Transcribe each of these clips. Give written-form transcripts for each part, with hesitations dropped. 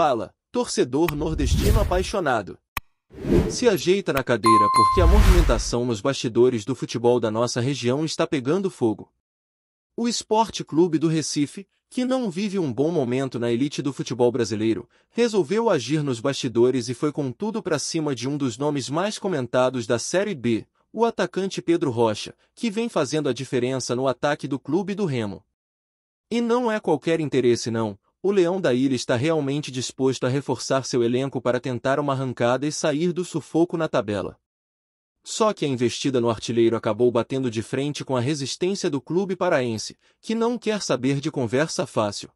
Fala, torcedor nordestino apaixonado. Se ajeita na cadeira porque a movimentação nos bastidores do futebol da nossa região está pegando fogo. O Sport Clube do Recife, que não vive um bom momento na elite do futebol brasileiro, resolveu agir nos bastidores e foi com tudo pra cima de um dos nomes mais comentados da Série B, o atacante Pedro Rocha, que vem fazendo a diferença no ataque do Clube do Remo. E não é qualquer interesse não, o Leão da Ilha está realmente disposto a reforçar seu elenco para tentar uma arrancada e sair do sufoco na tabela. Só que a investida no artilheiro acabou batendo de frente com a resistência do clube paraense, que não quer saber de conversa fácil.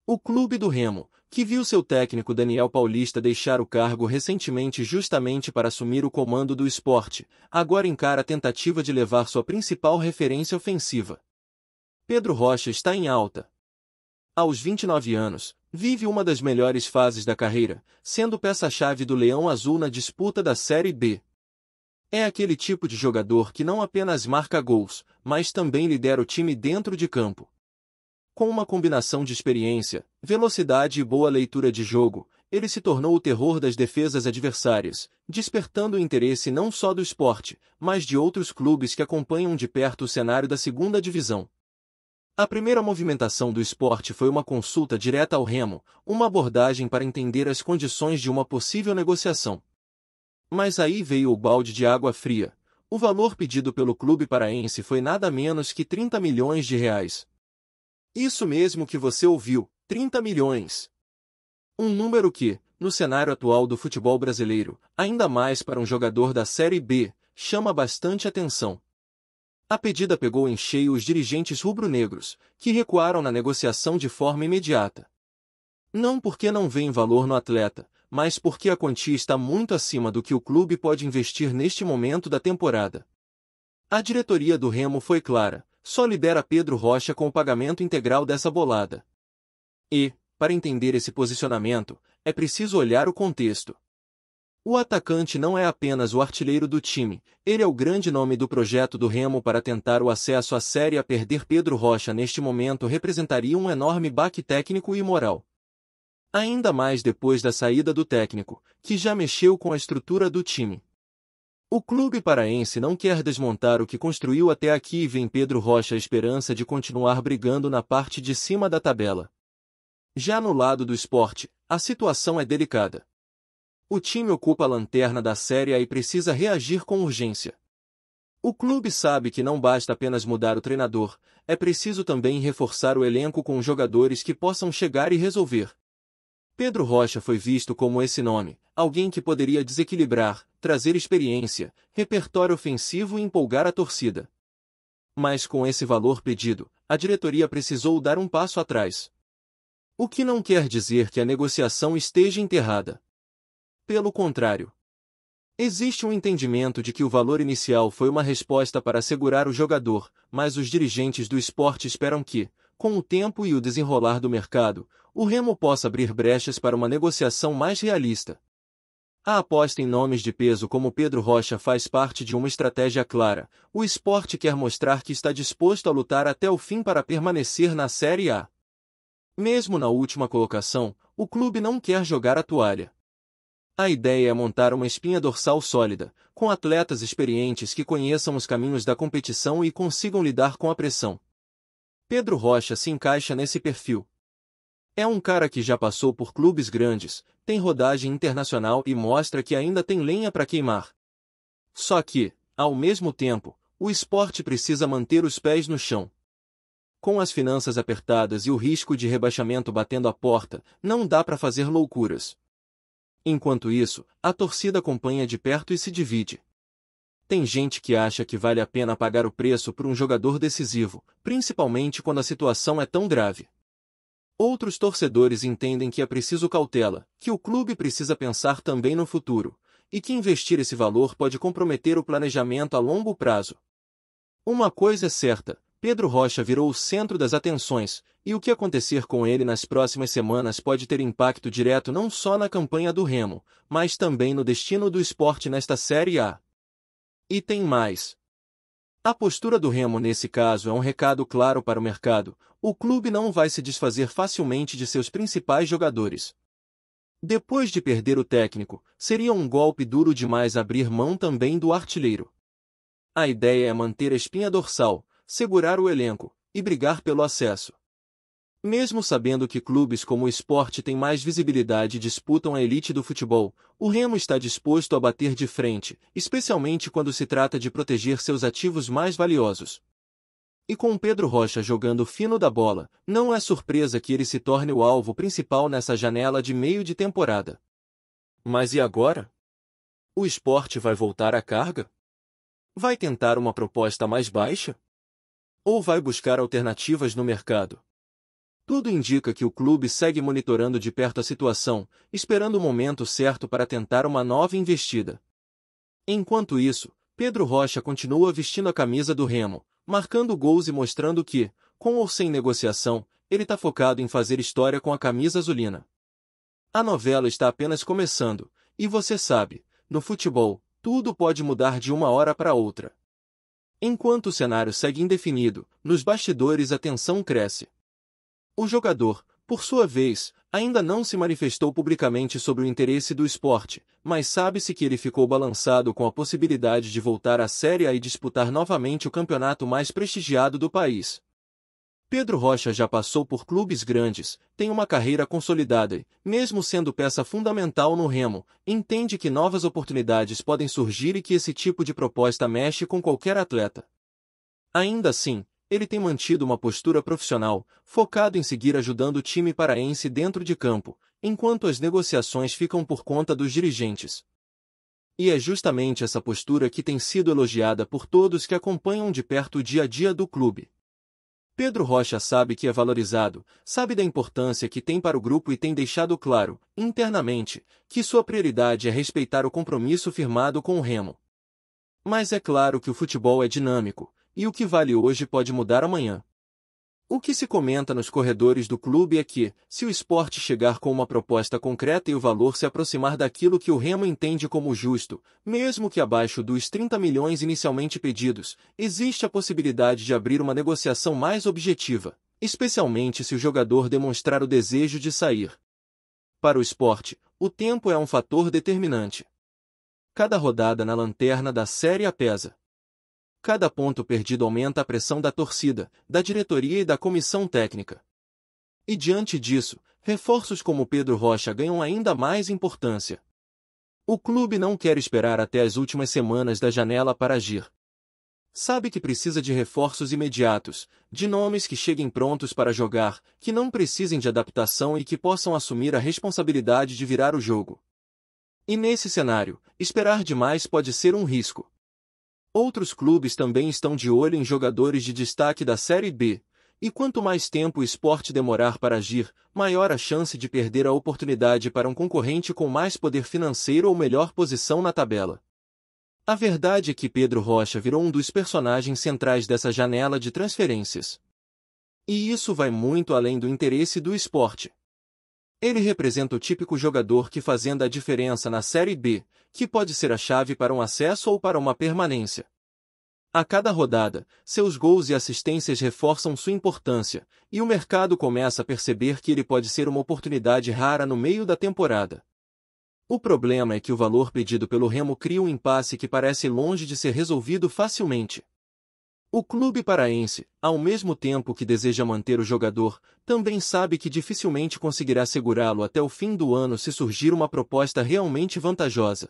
O Clube do Remo, que viu seu técnico Daniel Paulista deixar o cargo recentemente justamente para assumir o comando do esporte, agora encara a tentativa de levar sua principal referência ofensiva. Pedro Rocha está em alta. Aos 29 anos, vive uma das melhores fases da carreira, sendo peça-chave do Leão Azul na disputa da Série B. É aquele tipo de jogador que não apenas marca gols, mas também lidera o time dentro de campo. Com uma combinação de experiência, velocidade e boa leitura de jogo, ele se tornou o terror das defesas adversárias, despertando o interesse não só do esporte, mas de outros clubes que acompanham de perto o cenário da segunda divisão. A primeira movimentação do esporte foi uma consulta direta ao Remo, uma abordagem para entender as condições de uma possível negociação. Mas aí veio o balde de água fria. O valor pedido pelo clube paraense foi nada menos que 30 milhões de reais. Isso mesmo que você ouviu, 30 milhões. Um número que, no cenário atual do futebol brasileiro, ainda mais para um jogador da Série B, chama bastante atenção. A pedida pegou em cheio os dirigentes rubro-negros, que recuaram na negociação de forma imediata. Não porque não veem valor no atleta, mas porque a quantia está muito acima do que o clube pode investir neste momento da temporada. A diretoria do Remo foi clara, só libera Pedro Rocha com o pagamento integral dessa bolada. E, para entender esse posicionamento, é preciso olhar o contexto. O atacante não é apenas o artilheiro do time, ele é o grande nome do projeto do Remo para tentar o acesso à Série A. Perder Pedro Rocha neste momento representaria um enorme baque técnico e moral. Ainda mais depois da saída do técnico, que já mexeu com a estrutura do time. O clube paraense não quer desmontar o que construiu até aqui e vê em Pedro Rocha a esperança de continuar brigando na parte de cima da tabela. Já no lado do esporte, a situação é delicada. O time ocupa a lanterna da Série A e precisa reagir com urgência. O clube sabe que não basta apenas mudar o treinador, é preciso também reforçar o elenco com jogadores que possam chegar e resolver. Pedro Rocha foi visto como esse nome, alguém que poderia desequilibrar, trazer experiência, repertório ofensivo e empolgar a torcida. Mas com esse valor pedido, a diretoria precisou dar um passo atrás. O que não quer dizer que a negociação esteja enterrada. Pelo contrário. Existe um entendimento de que o valor inicial foi uma resposta para assegurar o jogador, mas os dirigentes do esporte esperam que, com o tempo e o desenrolar do mercado, o Remo possa abrir brechas para uma negociação mais realista. A aposta em nomes de peso como Pedro Rocha faz parte de uma estratégia clara. O esporte quer mostrar que está disposto a lutar até o fim para permanecer na Série A. Mesmo na última colocação, o clube não quer jogar a toalha. A ideia é montar uma espinha dorsal sólida, com atletas experientes que conheçam os caminhos da competição e consigam lidar com a pressão. Pedro Rocha se encaixa nesse perfil. É um cara que já passou por clubes grandes, tem rodagem internacional e mostra que ainda tem lenha para queimar. Só que, ao mesmo tempo, o esporte precisa manter os pés no chão. Com as finanças apertadas e o risco de rebaixamento batendo a porta, não dá para fazer loucuras. Enquanto isso, a torcida acompanha de perto e se divide. Tem gente que acha que vale a pena pagar o preço por um jogador decisivo, principalmente quando a situação é tão grave. Outros torcedores entendem que é preciso cautela, que o clube precisa pensar também no futuro, e que investir esse valor pode comprometer o planejamento a longo prazo. Uma coisa é certa, Pedro Rocha virou o centro das atenções, e o que acontecer com ele nas próximas semanas pode ter impacto direto não só na campanha do Remo, mas também no destino do esporte nesta Série A. E tem mais. A postura do Remo nesse caso é um recado claro para o mercado: o clube não vai se desfazer facilmente de seus principais jogadores. Depois de perder o técnico, seria um golpe duro demais abrir mão também do artilheiro. A ideia é manter a espinha dorsal, segurar o elenco e brigar pelo acesso. Mesmo sabendo que clubes como o Sport têm mais visibilidade e disputam a elite do futebol, o Remo está disposto a bater de frente, especialmente quando se trata de proteger seus ativos mais valiosos. E com o Pedro Rocha jogando fino da bola, não é surpresa que ele se torne o alvo principal nessa janela de meio de temporada. Mas e agora? O Sport vai voltar à carga? Vai tentar uma proposta mais baixa? Ou vai buscar alternativas no mercado? Tudo indica que o clube segue monitorando de perto a situação, esperando o momento certo para tentar uma nova investida. Enquanto isso, Pedro Rocha continua vestindo a camisa do Remo, marcando gols e mostrando que, com ou sem negociação, ele está focado em fazer história com a camisa azulina. A novela está apenas começando, e você sabe, no futebol, tudo pode mudar de uma hora para outra. Enquanto o cenário segue indefinido, nos bastidores a tensão cresce. O jogador, por sua vez, ainda não se manifestou publicamente sobre o interesse do Sport, mas sabe-se que ele ficou balançado com a possibilidade de voltar à Série A e disputar novamente o campeonato mais prestigiado do país. Pedro Rocha já passou por clubes grandes, tem uma carreira consolidada e, mesmo sendo peça fundamental no Remo, entende que novas oportunidades podem surgir e que esse tipo de proposta mexe com qualquer atleta. Ainda assim, ele tem mantido uma postura profissional, focado em seguir ajudando o time paraense dentro de campo, enquanto as negociações ficam por conta dos dirigentes. E é justamente essa postura que tem sido elogiada por todos que acompanham de perto o dia a dia do clube. Pedro Rocha sabe que é valorizado, sabe da importância que tem para o grupo e tem deixado claro, internamente, que sua prioridade é respeitar o compromisso firmado com o Remo. Mas é claro que o futebol é dinâmico, e o que vale hoje pode mudar amanhã. O que se comenta nos corredores do clube é que, se o Sport chegar com uma proposta concreta e o valor se aproximar daquilo que o Remo entende como justo, mesmo que abaixo dos 30 milhões inicialmente pedidos, existe a possibilidade de abrir uma negociação mais objetiva, especialmente se o jogador demonstrar o desejo de sair. Para o Sport, o tempo é um fator determinante. Cada rodada na lanterna da Série A pesa. Cada ponto perdido aumenta a pressão da torcida, da diretoria e da comissão técnica. E diante disso, reforços como Pedro Rocha ganham ainda mais importância. O clube não quer esperar até as últimas semanas da janela para agir. Sabe que precisa de reforços imediatos, de nomes que cheguem prontos para jogar, que não precisem de adaptação e que possam assumir a responsabilidade de virar o jogo. E nesse cenário, esperar demais pode ser um risco. Outros clubes também estão de olho em jogadores de destaque da Série B, e quanto mais tempo o Sport demorar para agir, maior a chance de perder a oportunidade para um concorrente com mais poder financeiro ou melhor posição na tabela. A verdade é que Pedro Rocha virou um dos personagens centrais dessa janela de transferências. E isso vai muito além do interesse do Sport. Ele representa o típico jogador que fazendo a diferença na Série B, que pode ser a chave para um acesso ou para uma permanência. A cada rodada, seus gols e assistências reforçam sua importância, e o mercado começa a perceber que ele pode ser uma oportunidade rara no meio da temporada. O problema é que o valor pedido pelo Remo cria um impasse que parece longe de ser resolvido facilmente. O clube paraense, ao mesmo tempo que deseja manter o jogador, também sabe que dificilmente conseguirá segurá-lo até o fim do ano se surgir uma proposta realmente vantajosa.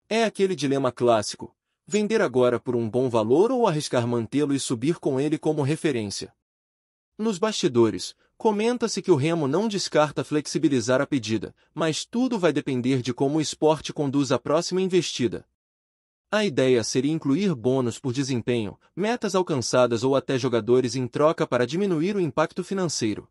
É aquele dilema clássico: vender agora por um bom valor ou arriscar mantê-lo e subir com ele como referência. Nos bastidores, comenta-se que o Remo não descarta flexibilizar a pedida, mas tudo vai depender de como o Sport conduz a próxima investida. A ideia seria incluir bônus por desempenho, metas alcançadas ou até jogadores em troca para diminuir o impacto financeiro.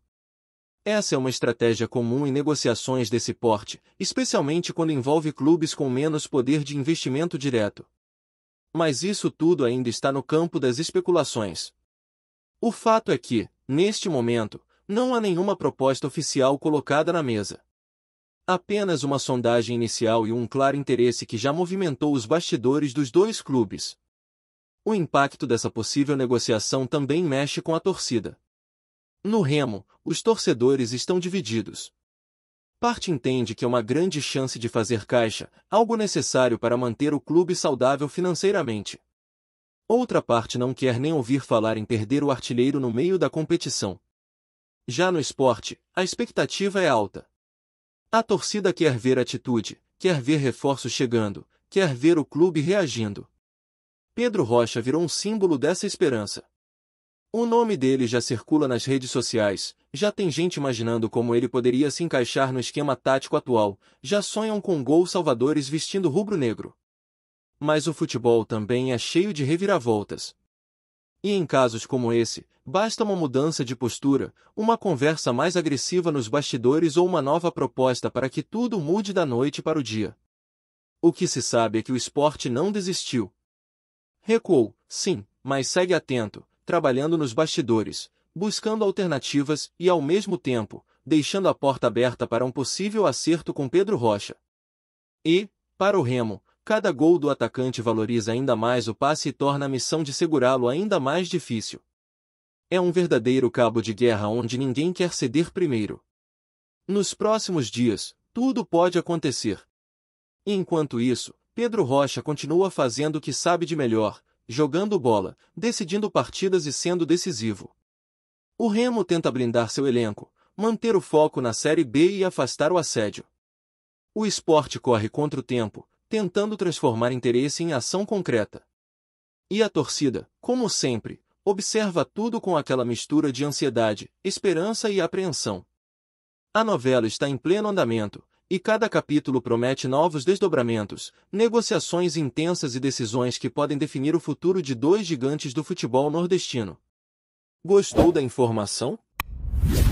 Essa é uma estratégia comum em negociações desse porte, especialmente quando envolve clubes com menos poder de investimento direto. Mas isso tudo ainda está no campo das especulações. O fato é que, neste momento, não há nenhuma proposta oficial colocada na mesa. Apenas uma sondagem inicial e um claro interesse que já movimentou os bastidores dos dois clubes. O impacto dessa possível negociação também mexe com a torcida. No Remo, os torcedores estão divididos. Parte entende que é uma grande chance de fazer caixa, algo necessário para manter o clube saudável financeiramente. Outra parte não quer nem ouvir falar em perder o artilheiro no meio da competição. Já no esporte, a expectativa é alta. A torcida quer ver atitude, quer ver reforços chegando, quer ver o clube reagindo. Pedro Rocha virou um símbolo dessa esperança. O nome dele já circula nas redes sociais, já tem gente imaginando como ele poderia se encaixar no esquema tático atual, já sonham com gols salvadores vestindo rubro-negro. Mas o futebol também é cheio de reviravoltas. E em casos como esse, basta uma mudança de postura, uma conversa mais agressiva nos bastidores ou uma nova proposta para que tudo mude da noite para o dia. O que se sabe é que o Sport não desistiu. Recuou, sim, mas segue atento, trabalhando nos bastidores, buscando alternativas e, ao mesmo tempo, deixando a porta aberta para um possível acerto com Pedro Rocha. E, para o Remo, cada gol do atacante valoriza ainda mais o passe e torna a missão de segurá-lo ainda mais difícil. É um verdadeiro cabo de guerra onde ninguém quer ceder primeiro. Nos próximos dias, tudo pode acontecer. E enquanto isso, Pedro Rocha continua fazendo o que sabe de melhor, jogando bola, decidindo partidas e sendo decisivo. O Remo tenta blindar seu elenco, manter o foco na Série B e afastar o assédio. O Sport corre contra o tempo, tentando transformar interesse em ação concreta. E a torcida, como sempre, observa tudo com aquela mistura de ansiedade, esperança e apreensão. A novela está em pleno andamento, e cada capítulo promete novos desdobramentos, negociações intensas e decisões que podem definir o futuro de dois gigantes do futebol nordestino. Gostou da informação?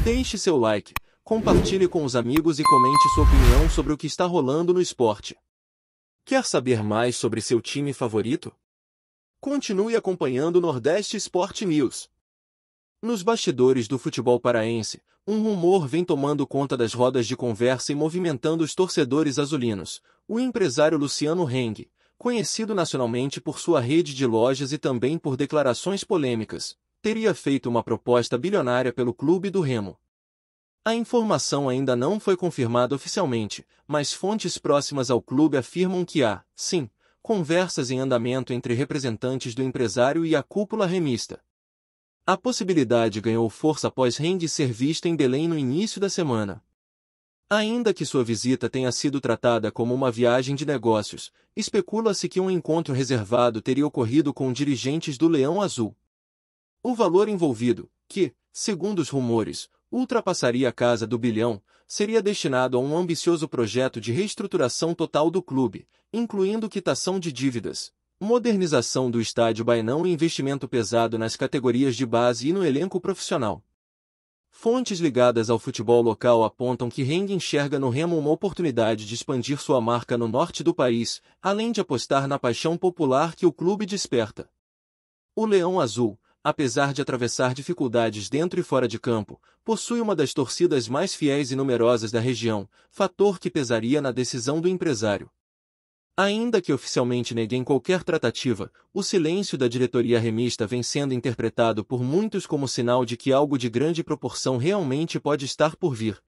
Deixe seu like, compartilhe com os amigos e comente sua opinião sobre o que está rolando no esporte. Quer saber mais sobre seu time favorito? Continue acompanhando o Nordeste Sport News. Nos bastidores do futebol paraense, um rumor vem tomando conta das rodas de conversa e movimentando os torcedores azulinos. O empresário Luciano Heng, conhecido nacionalmente por sua rede de lojas e também por declarações polêmicas, teria feito uma proposta bilionária pelo clube do Remo. A informação ainda não foi confirmada oficialmente, mas fontes próximas ao clube afirmam que há, sim, conversas em andamento entre representantes do empresário e a cúpula remista. A possibilidade ganhou força após Heng ser visto em Belém no início da semana. Ainda que sua visita tenha sido tratada como uma viagem de negócios, especula-se que um encontro reservado teria ocorrido com dirigentes do Leão Azul. O valor envolvido, que, segundo os rumores, ultrapassaria a casa do bilhão, seria destinado a um ambicioso projeto de reestruturação total do clube, incluindo quitação de dívidas, modernização do estádio Baenão e investimento pesado nas categorias de base e no elenco profissional. Fontes ligadas ao futebol local apontam que Heng enxerga no Remo uma oportunidade de expandir sua marca no norte do país, além de apostar na paixão popular que o clube desperta. O Leão Azul, apesar de atravessar dificuldades dentro e fora de campo, possui uma das torcidas mais fiéis e numerosas da região, fator que pesaria na decisão do empresário. Ainda que oficialmente neguem qualquer tratativa, o silêncio da diretoria remista vem sendo interpretado por muitos como sinal de que algo de grande proporção realmente pode estar por vir.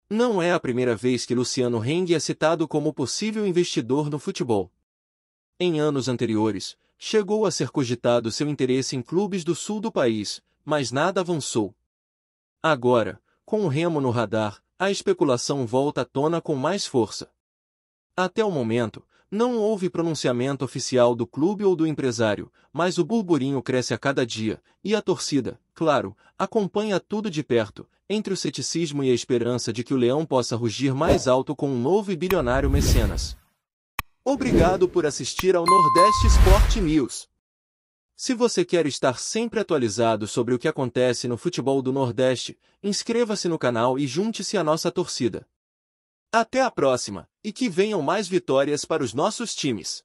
Não é a primeira vez que Luciano Heng é citado como possível investidor no futebol. Em anos anteriores, chegou a ser cogitado seu interesse em clubes do sul do país, mas nada avançou. Agora, com o Remo no radar, a especulação volta à tona com mais força. Até o momento, não houve pronunciamento oficial do clube ou do empresário, mas o burburinho cresce a cada dia, e a torcida, claro, acompanha tudo de perto, entre o ceticismo e a esperança de que o leão possa rugir mais alto com um novo e bilionário mecenas. Obrigado por assistir ao Nordeste Sport News. Se você quer estar sempre atualizado sobre o que acontece no futebol do Nordeste, inscreva-se no canal e junte-se à nossa torcida. Até a próxima, e que venham mais vitórias para os nossos times.